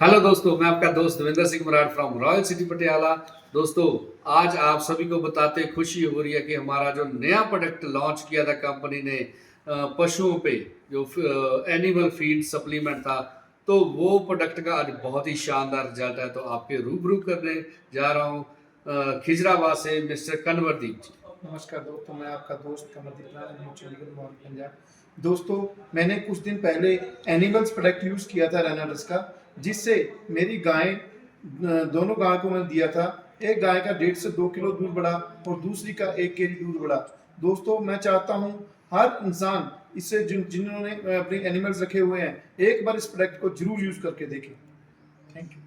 Hello दोस्तों, मैं आपका दोस्त Devendra Singh Marad from royal city Patiala. दोस्तों, आज आप सभी को बताते खुशी हो रही है कि हमारा जो नया प्रोडक्ट लॉन्च किया था कंपनी ने पशुओं पे, जो एनिमल फीड सप्लीमेंट था, तो वो प्रोडक्ट का आज बहुत ही शानदार रिजल्ट है। तो आपके रूबरू करने जा रहा हूँ खिजराबाद से मिस्टर कन्वरदीप जी। नमस्कार दोस्तों, मैं आपका दोस्त कमरदीप राज हूँ, चंडीगढ़ मोहाली पंजाब। दोस्तों, मैंने कुछ दिन पहले एनिमल्स प्रोडक्ट यूज़ किया था रेनाडस का, जिससे मेरी गाय दोनों गाय को मैंने दिया था। एक गाय का 1.5 से 2 किलो दूध बढ़ा और दूसरी का 1 केजी दूध बढ़ा। दोस्तों, मैं चाहता हूँ हर इंसान इससे जिन्होंने अपने एनिमल्स रखे हुए हैं, एक बार इस प्रोडक्ट को जरूर यूज़ करके देखें। Thank you.